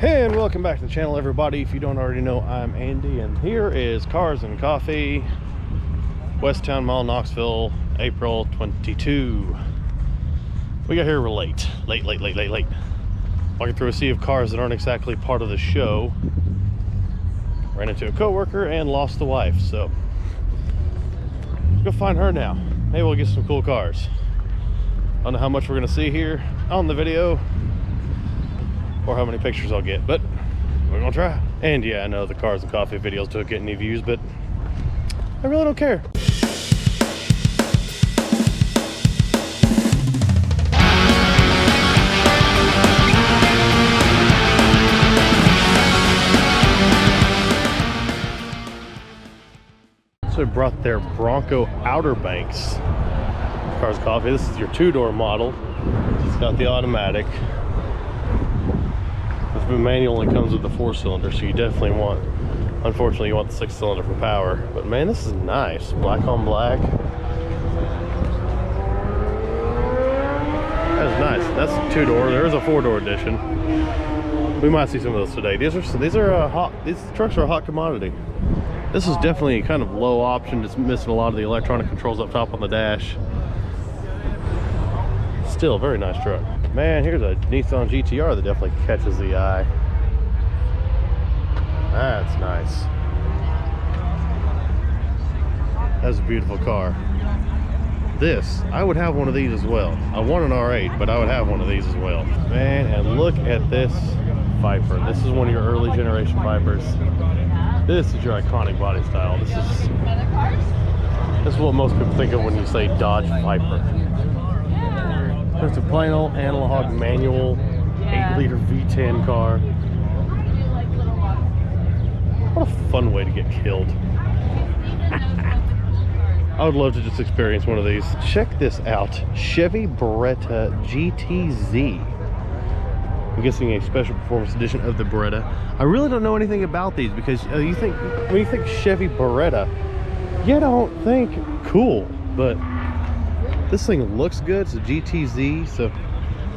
And welcome back to the channel, everybody. If you don't already know, I'm Andy, and here is Cars and Coffee, West Town Mall, Knoxville, April 22. We got here late. Walking through a sea of cars that aren't exactly part of the show. Ran into a coworker and lost the wife, so let's go find her now. Maybe we'll get some cool cars. I don't know how much we're gonna see here on the video, or how many pictures I'll get, but we're gonna try. And yeah, I know the Cars and Coffee videos don't get any views, but I really don't care. So they brought their Bronco Outer Banks. Cars and Coffee, this is your two-door model. It's got the automatic. The manual only comes with the 4-cylinder, so you definitely want, unfortunately, you want the 6-cylinder for power. But man, this is nice. Black on black. That's nice. That's a 2-door. There is a 4-door edition. We might see some of those today. These trucks are a hot commodity. This is definitely kind of low option. It's missing a lot of the electronic controls up top on the dash. Still a very nice truck. Man, here's a Nissan GTR that definitely catches the eye. That's nice. That's a beautiful car. This, I would have one of these as well. I want an R8, but I would have one of these as well. Man, and look at this Viper. This is one of your early generation Vipers. This is your iconic body style. This is what most people think of when you say Dodge Viper. It's a plain old analog manual 8-liter V10 car. What a fun way to get killed. I would love to just experience one of these. Check this out. Chevy Beretta GTZ. I'm guessing a special performance edition of the Beretta. I really don't know anything about these because when you think Chevy Beretta, you don't think cool, but this thing looks good. It's a GTZ, so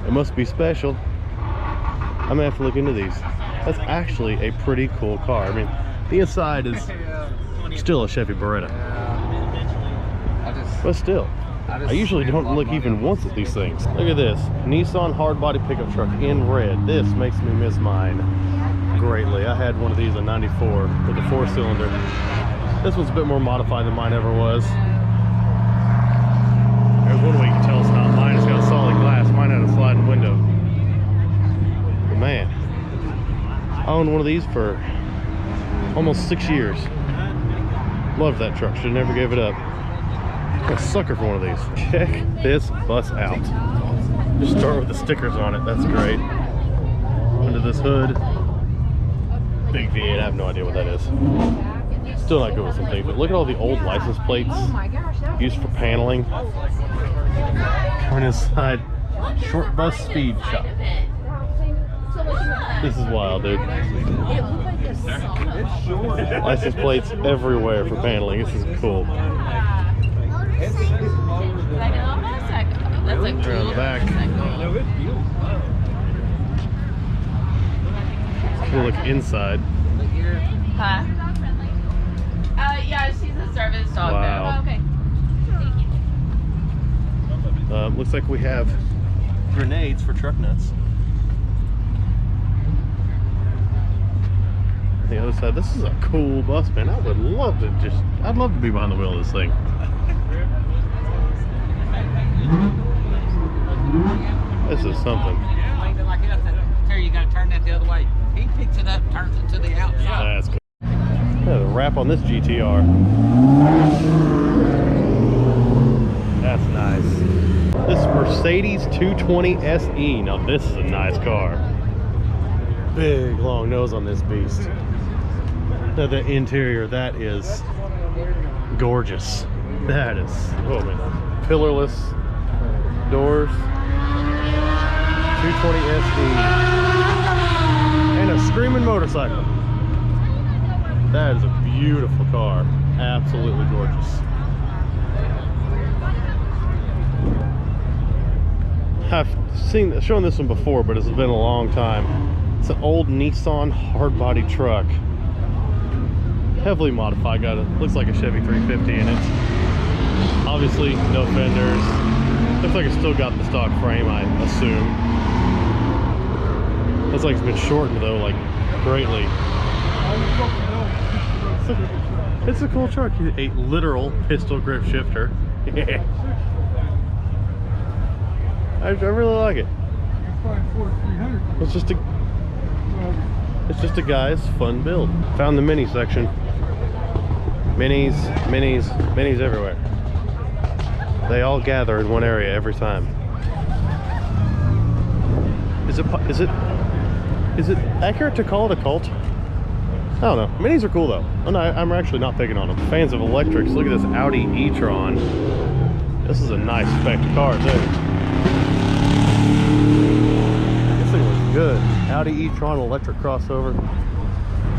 it must be special. I'm gonna have to look into these. That's actually a pretty cool car. I mean, the inside is still a Chevy Beretta, but still, I usually don't look even once at these things. Look at this Nissan hard body pickup truck in red. This makes me miss mine greatly. I had one of these in '94 with a 4-cylinder. This one's a bit more modified than mine ever was. There's one way you can tell it's not mine. It's got solid glass. Mine had a sliding window. But man, I owned one of these for almost 6 years. Loved that truck. Should never gave it up. I'm a sucker for one of these. Check this bus out. Just start with the stickers on it. That's great. Under this hood, big V8. I have no idea what that is. Still not good with some things, but look at all the old license plates used for paneling. Coming inside, short bus speed shop. This is wild, dude. License plates everywhere for paneling. This is cool. Around the back. We'll look inside. Huh? Yeah, she's a service dog. Wow. Oh, okay. Thank you. Looks like we have grenades for truck nuts. The other side, this is a cool bus, man. I would love to I'd love to be behind the wheel of this thing. This is something. You gotta turn that the other way. He picks it up, turns it to the outside. That's cool. The wrap on this GTR. That's nice. This Mercedes 220 SE. Now this is a nice car. Big long nose on this beast. Now the interior, that is gorgeous. That is, oh man. Pillarless doors. 220 SE. And a screaming motorcycle. That is a beautiful car. Absolutely gorgeous. I've shown this one before, but it's been a long time It's an old Nissan hard body truck. Heavily modified, looks like a Chevy 350 in it. Obviously, no fenders. Looks like it's still got the stock frame, I assume. Looks like it's been shortened though, like greatly. It's a cool truck. A literal pistol grip shifter. Yeah. I really like it. It's just a guy's fun build. Found the mini section. Minis everywhere. They all gather in one area every time. Is it accurate to call it a cult? I don't know. Minis are cool though. I'm actually not picking on them. Fans of electrics, look at this Audi e-tron. This is a nice spec car too. This thing looks good. Audi e-tron electric crossover.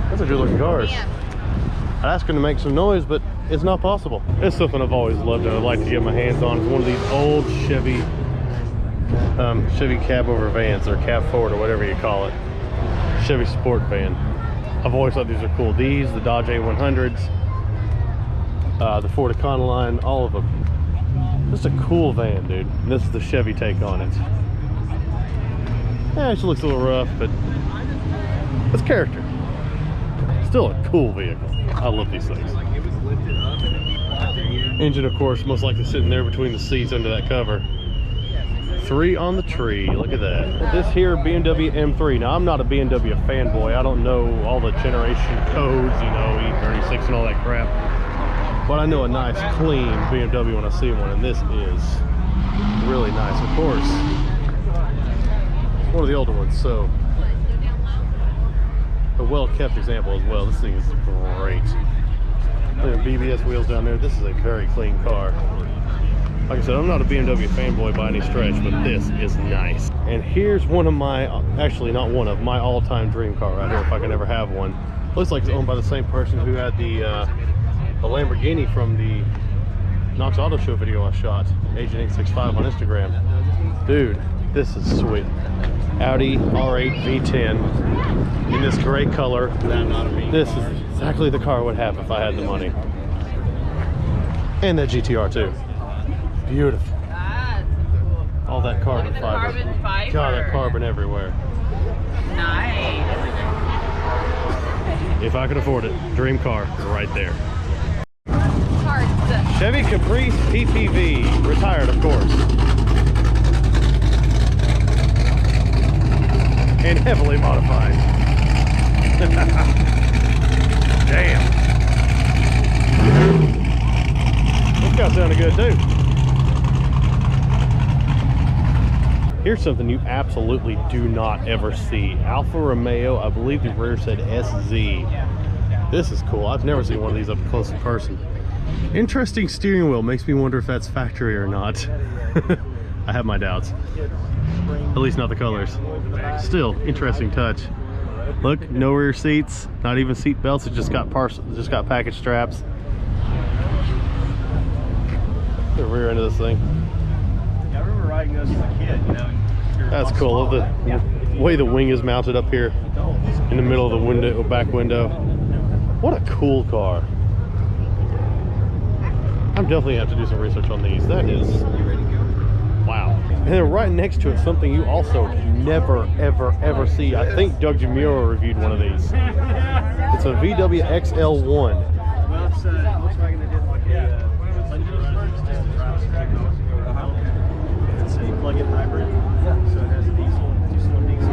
Those are good looking cars. I'd ask him to make some noise, but it's not possible. It's something I've always loved and I'd like to get my hands on. It's one of these old Chevy cab over vans, or cab forward, or whatever you call it. Chevy sport van. I've always thought these are cool. These, the Dodge A100s, the Ford Econoline, all of them. Just a cool van, dude. And this is the Chevy take on it. Yeah, it looks a little rough, but it's character. Still a cool vehicle. I love these things. Engine, of course, most likely sitting there between the seats under that cover. 3 on the tree. Look at that. This here BMW M3. Now, I'm not a BMW fanboy. I don't know all the generation codes, you know, E36 and all that crap. But I know a nice, clean BMW when I see one, and this is really nice. Of course, it's one of the older ones, so a well-kept example as well. This thing is great. Look at BBS wheels down there. This is a very clean car. Like I said, I'm not a BMW fanboy by any stretch, but this is nice. And here's one of my, actually not one of, my all-time dream car right here, if I can ever have one. Looks like it's owned by the same person who had the Lamborghini from the Knox Auto Show video I shot, Agent865 on Instagram. Dude, this is sweet. Audi R8 V10 in this gray color. This is exactly the car I would have if I had the money. And that GTR too. Beautiful. That's cool. All that carbon fiber. Carbon fiber. God, that carbon everywhere. Nice. If I could afford it, dream car right there. Cards. Chevy Caprice PPV, retired of course. And heavily modified. Damn. This guy sounded good too. Here's something you absolutely do not ever see. Alfa Romeo, I believe the rear said SZ. This is cool. I've never seen one of these up close in person. Interesting steering wheel. Makes me wonder if that's factory or not. I have my doubts. At least not the colors. Still, interesting touch. Look, no rear seats, not even seat belts. It just got package straps. The rear end of this thing. I remember riding those as a kid, you know. That's cool. Love the way the wing is mounted up here in the middle of the window, back window. What a cool car. I'm definitely have to do some research on these. That is, wow. And then right next to it, something you also never, ever, ever see. I think Doug Jamiro reviewed one of these. It's a VW XL1. Well, it's looks like they did like a it's a plug-in hybrid, so it has a diesel, 2-cylinder diesel.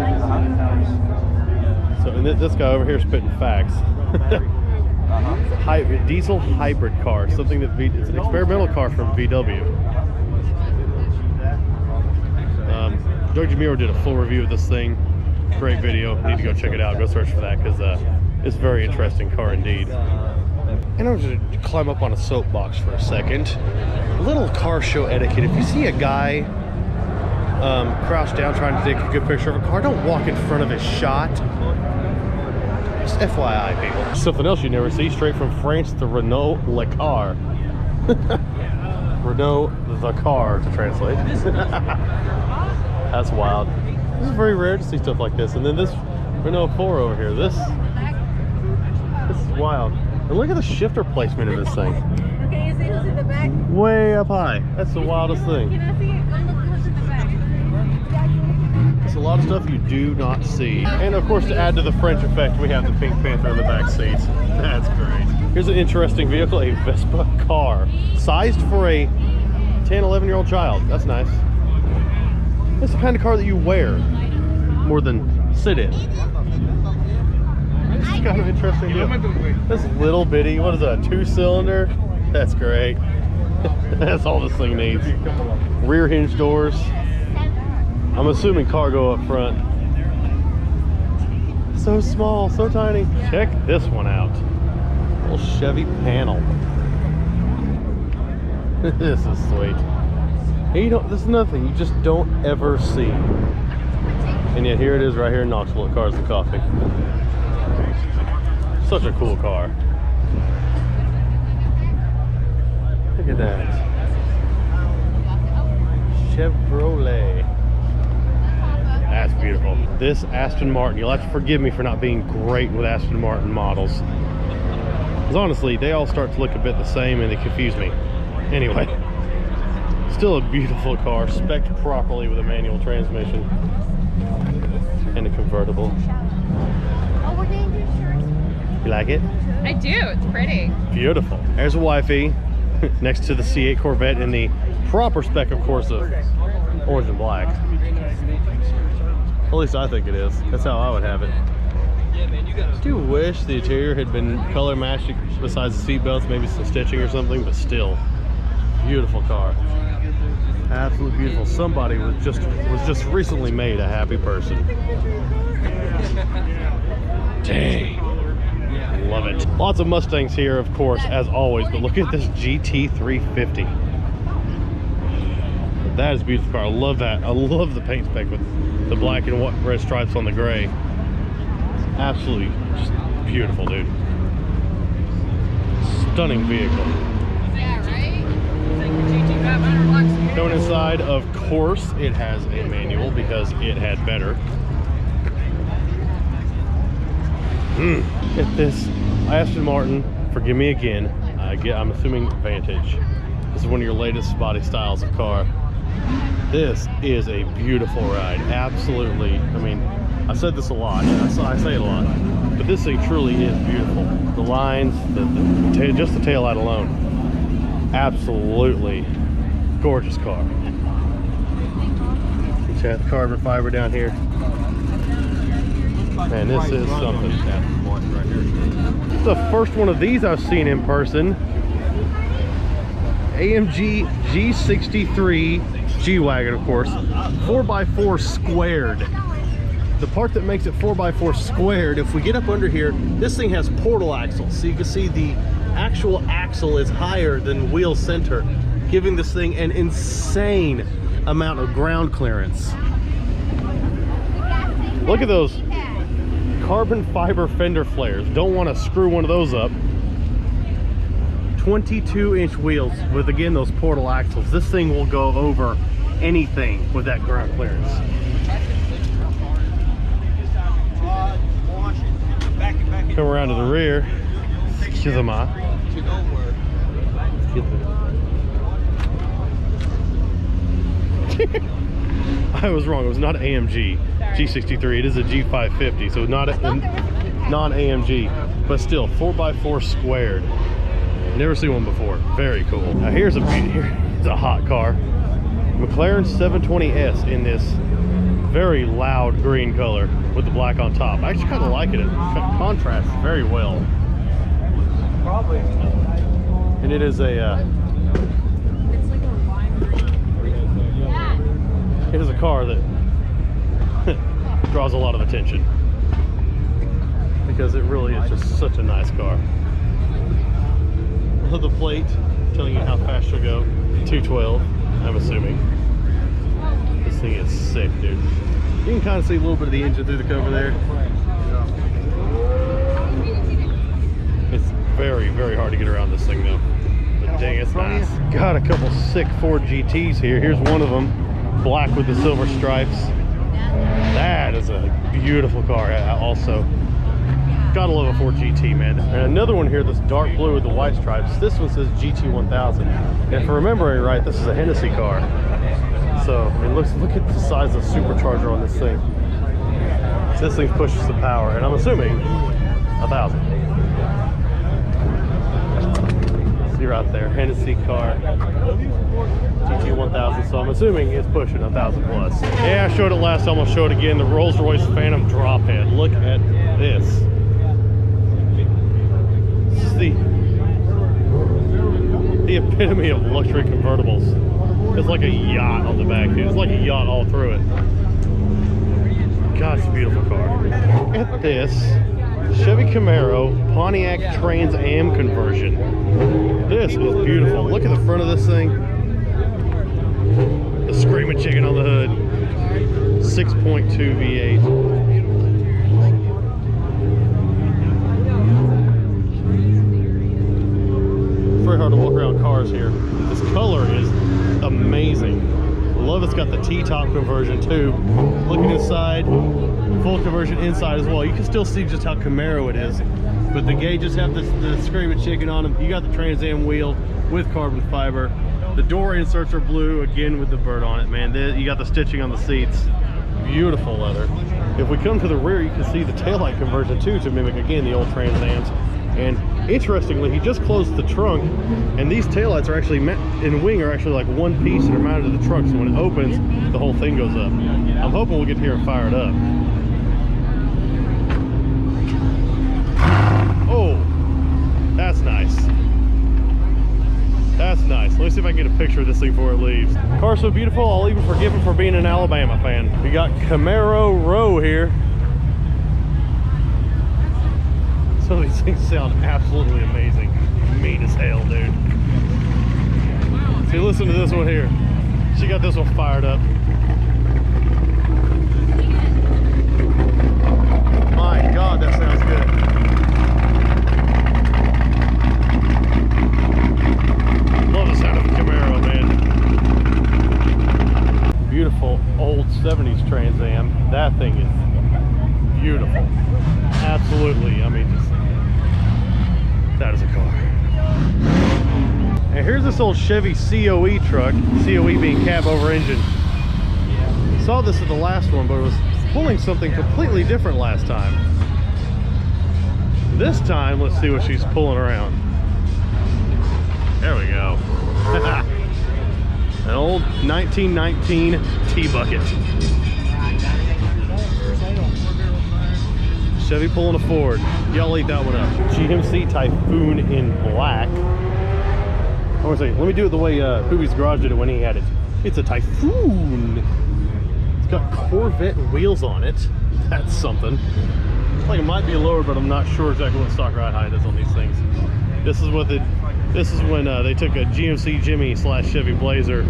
So, and this guy over here is spitting facts. Diesel hybrid car, something that it's an experimental car from VW. Doug Jamiro did a full review of this thing. Great video. Need to go check it out. Go search for that because it's a very interesting car indeed. And I'm going to climb up on a soapbox for a second. A little car show etiquette. If you see a guy crouched down trying to take a good picture of a car, don't walk in front of his shot. Just FYI, people. Something else you never see, straight from France, the Renault Le Car. Renault the car, to translate. That's wild. This is very rare to see stuff like this. And then this Renault 4 over here. This is wild. And look at the shifter placement in this thing. Okay, you see who's in the back? Way up high. That's the wildest thing. Can I see it? Go look who's in the back. There's a lot of stuff you do not see. And of course, to add to the French effect, we have the Pink Panther in the back seats. That's great. Here's an interesting vehicle, a Vespa car, sized for a 10, 11-year-old child. That's nice. It's the kind of car that you wear more than sit in. It's kind of interesting deal. This little bitty, what is that, a 2-cylinder? That's great. That's all this thing needs. Rear hinge doors. I'm assuming cargo up front. So small, so tiny. Check this one out. Little Chevy panel. This is sweet. And you don't, this is nothing you just don't ever see. And yet here it is right here in Knoxville at Cars and Coffee. Such a cool car. Look at that. Chevrolet. That's beautiful. This Aston Martin, you'll have to forgive me for not being great with Aston Martin models. Because honestly, they all start to look a bit the same and they confuse me. Anyway, still a beautiful car, spec'd properly with a manual transmission and a convertible. You like it? I do. It's pretty. Beautiful. There's a wifey next to the C8 Corvette in the proper spec, of course, of orange and black. At least I think it is. That's how I would have it. I do wish the interior had been color matched besides the seat belts, maybe some stitching or something, but still, beautiful car. Absolutely beautiful. Somebody was just recently made a happy person. Dang. Love it. Lots of Mustangs here, of course, as always, but look at this GT350. That is a beautiful car. I love that. I love the paint spec with the black and red stripes on the gray. Absolutely just beautiful, dude. Stunning vehicle. Yeah, right? Going inside, of course, it has a manual because it had better. If this Aston Martin, forgive me again, I'm assuming Vantage. This is one of your latest body styles of car. This is a beautiful ride. Absolutely. I mean, I said this a lot. I say it a lot. But this thing truly is beautiful. The lines, just the taillight alone. Absolutely gorgeous car. You have carbon fiber down here. Man, this is something. It's the first one of these I've seen in person. AMG G63 G-Wagon, of course. 4x4 squared. The part that makes it 4x4 squared, if we get up under here, this thing has portal axles. So you can see the actual axle is higher than wheel center, giving this thing an insane amount of ground clearance. Look at those carbon fiber fender flares. Don't want to screw one of those up. 22-inch wheels with, again, those portal axles. This thing will go over anything with that ground clearance. Come around to the rear. Excuse me. I was wrong. It was not AMG G63. It is a G550, so not a non-AMG, but still 4x4 squared. Never seen one before. Very cool. Now here's a hot car. McLaren 720S in this very loud green color with the black on top. I actually kind of like it. It contrasts very well. Probably. And it is a it is a car that draws a lot of attention because it really is just such a nice car. The plate telling you how fast you'll go. 212, I'm assuming. This thing is sick, dude. You can kind of see a little bit of the engine through the cover there. It's very, very hard to get around this thing though. But dang, it's nice. Got a couple sick Ford GTs here. Here's one of them, black with the silver stripes. That is a Beautiful car also. Gotta love a Ford GT, man. And another one here, this dark blue with the white stripes. This one says GT 1000. And if I'm remembering right, this is a Hennessy car. So I mean, look at the size of the supercharger on this thing. So this thing pushes the power, and I'm assuming 1,000. See right there, Hennessy car, GT 1000. So I'm assuming it's pushing 1,000 plus. Yeah, I showed it last time. I'll show it again. The Rolls-Royce Phantom drophead. Look at this. This is the epitome of luxury convertibles. It's like a yacht on the back, dude. It's like a yacht all through it. God, it's a beautiful car. Look at this Chevy Camaro Pontiac Trans Am conversion. This is beautiful. Look at the front of this thing. The screaming chicken on the hood. 6.2 V8. Very hard to walk around cars here. This color is amazing. I love it's got the T-top conversion too. Looking inside, full conversion inside as well. You can still see just how Camaro it is. But the gauges have the screaming chicken on them. You got the Trans Am wheel with carbon fiber. The door inserts are blue, again with the bird on it, man. You got the stitching on the seats. Beautiful leather. If we come to the rear, you can see the taillight conversion too, to mimic again the old Trans Ams. And interestingly, he just closed the trunk, and these taillights are actually in wing are actually like one piece that are mounted to the trunk. So when it opens, the whole thing goes up. I'm hoping we'll get here and fire it up. Oh, that's nice. That's nice. Let me see if I can get a picture of this thing before it leaves. Car's so beautiful, I'll even forgive him for being an Alabama fan. We got Camaro Row here. Some of these things sound absolutely amazing. Mean as hell, dude. See, listen to this one here. She got this one fired up. My God, that sounds good. Love the sound of a Camaro, man. Beautiful old 70s Trans Am. That thing is beautiful. Absolutely. I mean, just that is a car. And here's this old Chevy COE truck, COE being cab over engine. Saw this at the last one, but it was pulling something completely different last time. This time, let's see what she's pulling around. There we go. An old 1919 T-Bucket. Chevy pulling a Ford. Y'all eat that one up. GMC Typhoon in black. I want to say, let me do it the way Poobie's Garage did it when he had it. It's a Typhoon. It's got Corvette wheels on it. That's something. It's like it might be lower, but I'm not sure exactly what stock ride height is on these things. This is when they took a GMC Jimmy / Chevy Blazer,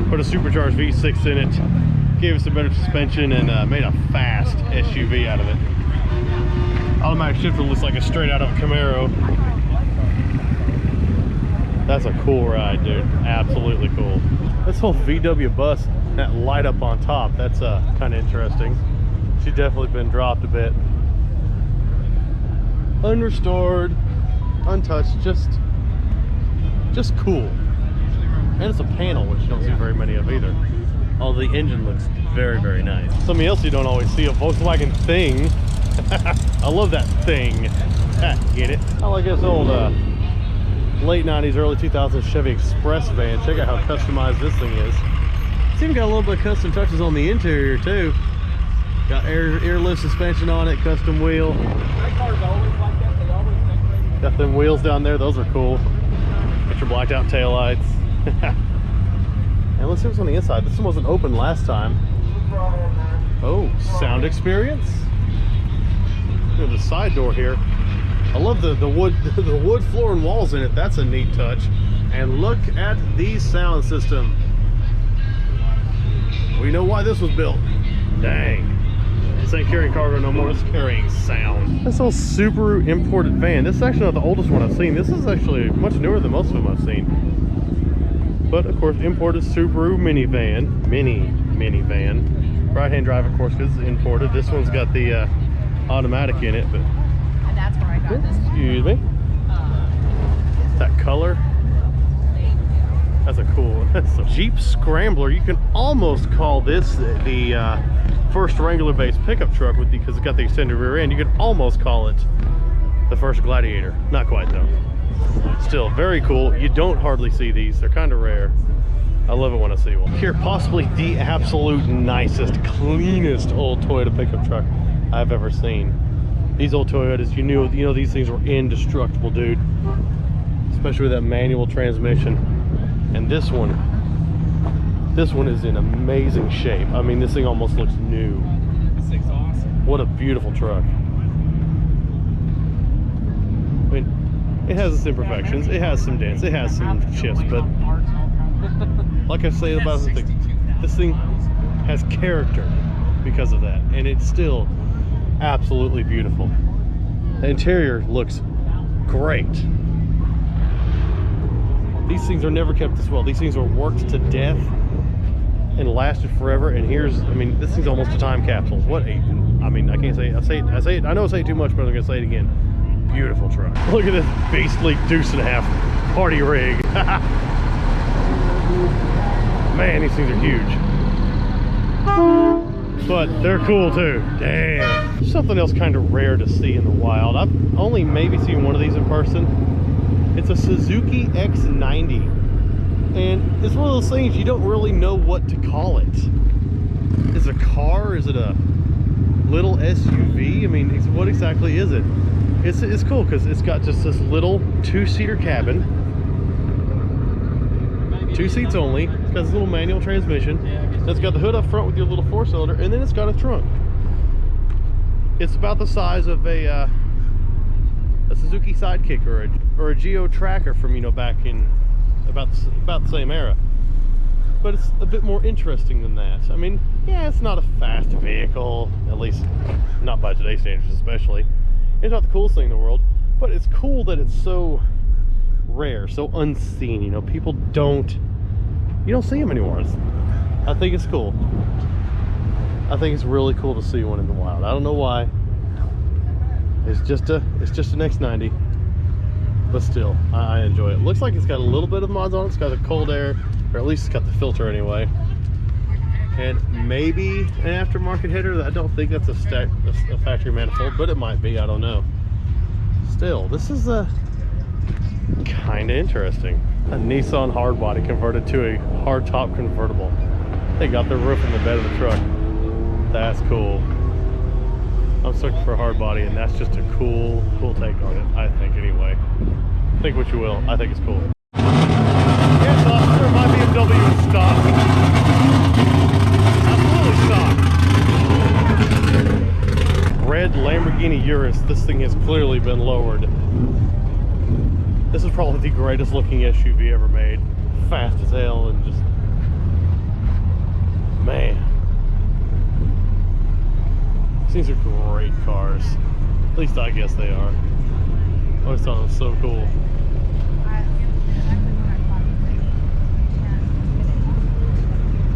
put a supercharged V6 in it, gave us a better suspension, and made a fast SUV out of it. Automatic shifter looks like it's straight out of a Camaro. That's a cool ride, dude. Absolutely cool. This whole VW bus, that light up on top, that's kind of interesting. She's definitely been dropped a bit. Unrestored, untouched, just cool. And it's a panel, which you don't see very many of either. Although the engine looks very, very nice. Something else you don't always see, a Volkswagen Thing. I love that thing. Get it? I like this old late 90s, early 2000s Chevy Express van. Check out how customized this thing is. It's even got a little bit of custom touches on the interior too. Got air lift suspension on it, custom wheel. Got them wheels down there, those are cool. Got your blacked out taillights. And let's see what's on the inside. This one wasn't open last time. Oh, sound experience. Look at the side door here. I love the wood the wood floor and walls in it. That's a neat touch. And look at the sound system. We know why this was built. Dang. This ain't carrying cargo no more. It's carrying sound. This old Subaru imported van. This is actually not the oldest one I've seen. This is actually much newer than most of them I've seen. But of course, imported Subaru minivan. Minivan. Right-hand drive, of course, because it's imported. This one's got the automatic in it, but And that's where I got this one. excuse me. That color. That's a cool. That's a Jeep Scrambler. You can almost call this the first Wrangler-based pickup truck because it's got the extended rear end. You could almost call it the first Gladiator. Not quite though. Still very cool. You don't hardly see these. They're kind of rare. I love it when I see one. Here, possibly the absolute nicest, cleanest old Toyota pickup truck I've ever seen. These old Toyotas, you know these things were indestructible, dude. Especially with that manual transmission. And this one is in amazing shape. I mean, this thing almost looks new. This thing's awesome. What a beautiful truck. I mean, it has its imperfections. It has some dents. It has some chips, but like I say about this thing has character because of that, and it's still absolutely beautiful. The interior looks great. These things are never kept this well. These things are worked to death and lasted forever. And here's, I mean, this thing's almost a time capsule. What a, I mean, I can't say it. I say it. I know I say it too much, but I'm gonna say it again. Beautiful truck. Look at this beastly deuce and a half party rig. Man, these things are huge. But they're cool too. Damn. Something else kind of rare to see in the wild. I've only maybe seen one of these in person. It's a Suzuki X90. And it's one of those things you don't really know what to call it. Is it a car? Is it a little SUV? I mean, what exactly is it? It's cool because it's got just this little two-seater cabin. 2 seats only. It's got this little manual transmission. It's got the hood up front with your little 4-cylinder, and then it's got a trunk. It's about the size of a Suzuki Sidekick or a Geo Tracker from, you know, back in about the same era. But it's a bit more interesting than that. I mean, yeah, it's not a fast vehicle, at least not by today's standards especially. It's not the coolest thing in the world, but it's cool that it's so rare, so unseen. You know, you don't see them anymore. I think it's cool. I think it's really cool to see one in the wild. I don't know why. It's just an X90, but still, I enjoy it. Looks like it's got a little bit of mods on it. It's got the cold air, or at least it's got the filter anyway. And maybe an aftermarket header. I don't think that's a factory manifold, but it might be. I don't know. Still, this is kind of interesting. A Nissan hardbody converted to a hardtop convertible. They got the roof in the bed of the truck. That's cool. I'm searching for a hardbody, and that's just a cool take on it, I think, anyway. Think what you will. I think it's cool. Yes, officer, my BMW is stopped. Absolutely stopped. Red Lamborghini Urus. This thing has clearly been lowered. This is probably the greatest looking SUV ever made. Fast as hell and just, man. These are great cars. At least I guess they are. I always thought it was so cool.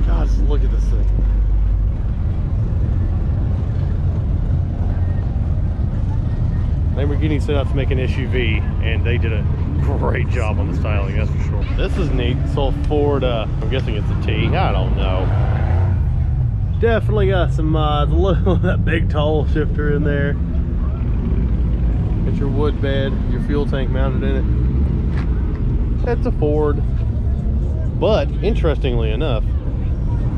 God, just look at this thing. Lamborghini set out to make an SUV, and they did a great job on the styling, that's for sure. This is neat. This old Ford, I'm guessing it's a T. I don't know. Definitely got some mods. Look at that big tall shifter in there. Got your wood bed, your fuel tank mounted in it. That's a Ford. But interestingly enough,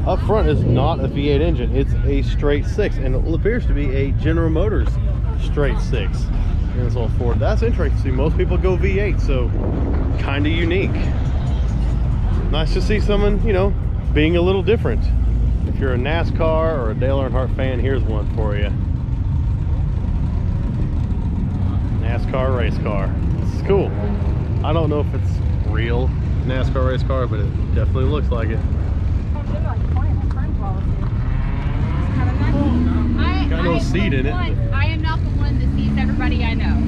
up front is not a V8 engine. It's a straight 6, and it appears to be a General Motors straight 6 in this old Ford. That's interesting. Most people go V8, so kind of unique. Nice to see someone, you know, being a little different. If you're a NASCAR or a Dale Earnhardt fan, here's one for you. NASCAR race car. This is cool. I don't know if it's real NASCAR race car, but it definitely looks like it. Got no seat in it. I am not the one that sees everybody I know.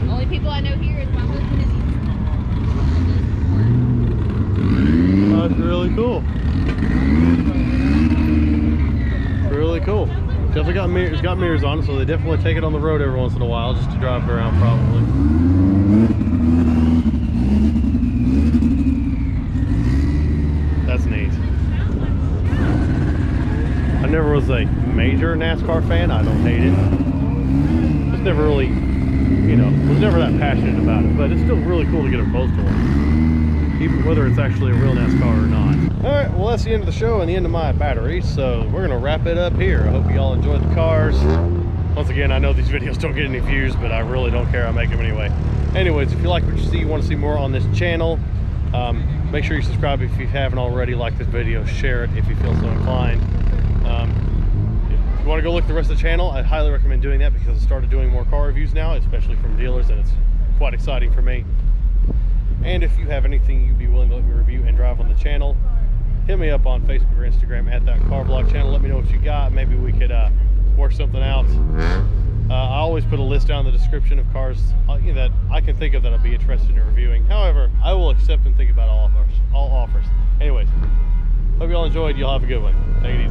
The only people I know here is my husband and That's really cool. Definitely got mirrors. It's got mirrors on it, so they definitely take it on the road every once in a while just to drive it around, probably. That's neat. I never was a major NASCAR fan. I don't hate it. Just never really, you know, was never that passionate about it. But it's still really cool to get up close to one, even whether it's actually a real NASCAR or not. All right, well, that's the end of the show and the end of my battery, so we're gonna wrap it up here. I hope you all enjoyed the cars. Once again, I know these videos don't get any views, but I really don't care. I make them anyway. Anyways, if you like what you see, you want to see more on this channel, make sure you subscribe if you haven't already. Like this video, share it if you feel so inclined. If you want to go look at the rest of the channel, I highly recommend doing that because I started doing more car reviews now, especially from dealers, and it's quite exciting for me. And if you have anything you'd be willing to let me review and drive on the channel, hit me up on Facebook or Instagram at that car vlog channel. Let me know what you got. Maybe we could work something out. I always put a list down in the description of cars that I can think of that I'd be interested in reviewing. However, I will accept and think about all offers. Anyways, hope you all enjoyed. Y'all have a good one. Take it easy.